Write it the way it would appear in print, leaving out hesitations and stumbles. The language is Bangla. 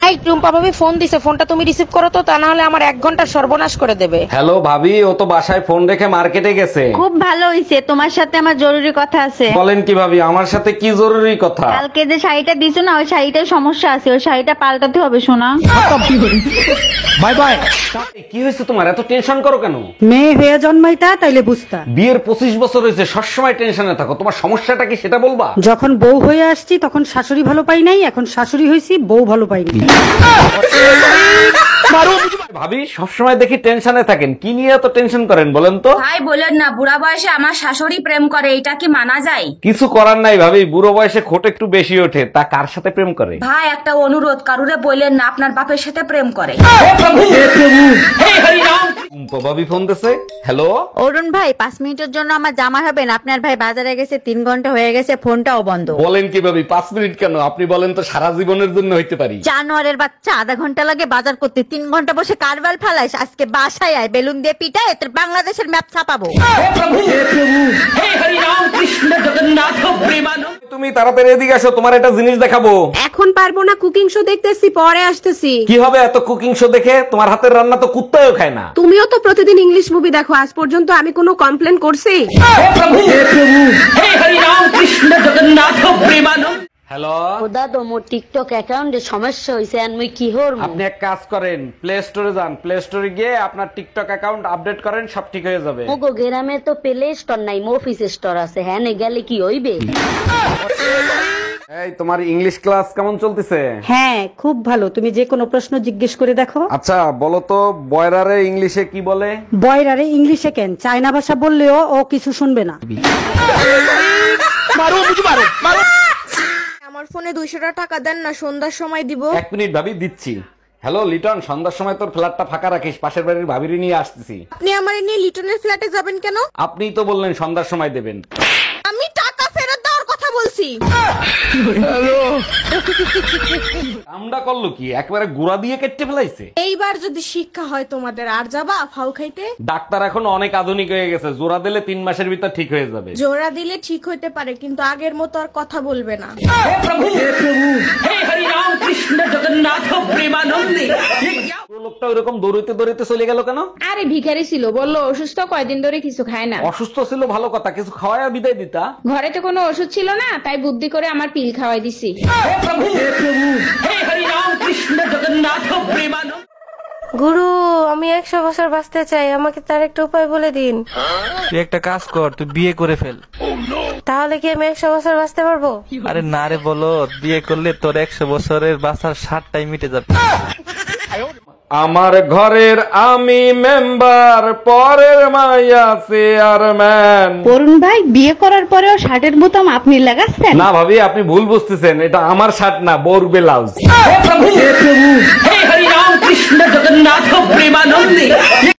এই টুম্পা ভাবি ফোন দিছে, ফোনটা তুমি রিসিভ করো তো, তা না হলে আমার 1 ঘন্টা সর্বনাশ করে দেবে। হ্যালো ভাবি, ও তো বাসায় ফোন রেখে মার্কেটে গেছে। খুব ভালো হইছে, তোমার সাথে আমার জরুরি কথা আছে। বলেন কি ভাবি, আমার সাথে কি জরুরি কথা? কালকে যে শাড়িটা দিছো না, ওই শাড়িটার সমস্যা আছে, ওই শাড়িটা পাল্টাতে হবে শোনা। Bye bye. কি হয়েছে তোমার, এত টেনশন করো কেন? মেয়ে হয়ে জন্মাইতা তাইলে বুঝতা। বিয়ের 25 বছর হয়েছে, সবসময় টেনশনে থাকো, তোমার সমস্যাটা কি সেটা বলবা? যখন বউ হয়ে আসছি তখন শাশুড়ি ভালো পাই নাই, এখন শাশুড়ি হয়েছি বউ ভালো পাইনি। ভাবি সবসময় দেখি টেনশনে থাকেন, কি নিয়ে এত টেনশন করেন বলেন তো? ভাই বলেন না, বুড়া বয়সে আমার শাশুড়ি প্রেম করে, এটা কি মানা যায়? কিছু করার নাই ভাবি, বুড়ো বয়সে খোট একটু বেশি ওঠে। তা কার সাথে প্রেম করে? ভাই একটা অনুরোধ, কারুরে বললেন না আপনার বাপের সাথে প্রেম করে। ভাবি ফোন দিছে। হ্যালো অরুণ ভাই, 5 মিনিটের জন্য আমার জামা হবেন? আপনার ভাই বাজারে গেছে, 3 ঘন্টা হয়ে গেছে, ফোনটাও বন্ধ। বলেন কি ভাবি, 5 মিনিট কেন, আপনি বলেন তো সারা জীবনের জন্য হইতে পারি। জানোয়ারের বাচ্চা, আধা ঘন্টা লাগে বাজার করতে, 3 ঘন্টা বসে কারবার ফালাইস। আজকে বাসায় আয়, বেলুন দিয়ে পিটায় তোর বাংলাদেশের ম্যাপ ছাপাবো। তুমি তাড়াতাড়ি এদিকে আসো, তোমার একটা জিনিস দেখাবো। এখন পারবো না, কুকিং শো দেখতেছি, পরে আসতেছি। কি হবে এত কুকিং শো দেখে? তোমার হাতের রান্না তো কুত্তাও খায় না। তুমিও তো প্রতিদিন ইংলিশ মুভি দেখো, আজ পর্যন্ত আমি কোনো কমপ্লেন করছি? হ্যালো খোদা তো মোর টিকটক অ্যাকাউন্টে সমস্যা হইছে, আর মুই কি হরমু? আপনি এক কাজ করেন, প্লে স্টোরে যান, প্লে স্টোরে গিয়ে আপনার টিকটক অ্যাকাউন্ট আপডেট করেন, সব ঠিক হয়ে যাবে। মোগো গ্রামে তো প্লে স্টোর নাই, মফিস স্টোর আছে, হ্যাঁ নে গেলে কি হইবে? এই তোমার ইংলিশ ক্লাস কেমন চলতেছে? হ্যাঁ খুব ভালো, তুমি যে কোনো প্রশ্ন জিজ্ঞেস করে দেখো। আচ্ছা বলো তো, বয়রারে ইংলিশে কি বলে? বয়রারে ইংলিশে কেন, চায়না ভাষা বললেও ও কিছু শুনবে না। আমার ফোনে 200 টাকা দেন না, সন্ধ্যার সময় দিব। 1 মিনিট ভাবি, দিচ্ছি। হ্যালো লিটন, সন্ধ্যার সময় তোর ফ্ল্যাটটা ফাঁকা রাখিস, পাশের বাড়ির ভাবিরি নিয়ে আসতেছি। আপনি আমার নিয়ে লিটনের ফ্ল্যাটে যাবেন কেন? আপনিই তো বললেন সন্ধ্যার সময় দেবেন। আমি টাকা ফেরত দেওয়ার কথা বলছি। আমরা করলো কি, একবারে গুড়া দিয়ে কেটে ফেলাইছে। এইবার যদি শিক্ষা হয় তোমাদের, আর যাবা ফাউ খাইতে? ডাক্তার এখন অনেক আধুনিক হয়ে গেছে, জোড়া দিলে 3 মাসের ভিতর ঠিক হয়ে যাবে। জোড়া দিলে ঠিক হইতে পারে, কিন্তু আগের মতো আর কথা বলবে না। লোকটা ওইরকম দৌড়িতে দৌড়িতে চলে গেল কেন? আরে ভিখারি ছিল, বললো অসুস্থ, কয়দিন ধরে কিছু খায় না। অসুস্থ ছিল ভালো কথা, কিছু খাওয়ায় বিদায় দিতা। ঘরে তো কোনো ওষুধ ছিল না, তাই বুদ্ধি করে আমার পিল খাওয়াই দিছি। গুরু, আমি 100 বছর বাঁচতে চাই, আমাকে তার একটা উপায় বলে দিন। তুই একটা কাজ কর, তুই বিয়ে করে ফেল। তাহলে কি আমি 100 বছর বাঁচতে পারবো? আরে না রে, বলো বিয়ে করলে তোর 100 বছরের বাঁচার 60টাই মিটে যাবে। আমার ঘরের আমি মেম্বার, পরের মাইয়া চেয়ারম্যান। অরুণ ভাই, বিয়ে করার পরেও শার্টের বোতাম আপনি লাগাচ্ছেন? না ভাবি, আপনি ভুল বুঝতেছেন, এটা আমার শার্ট না, বোর ব্লাউজ।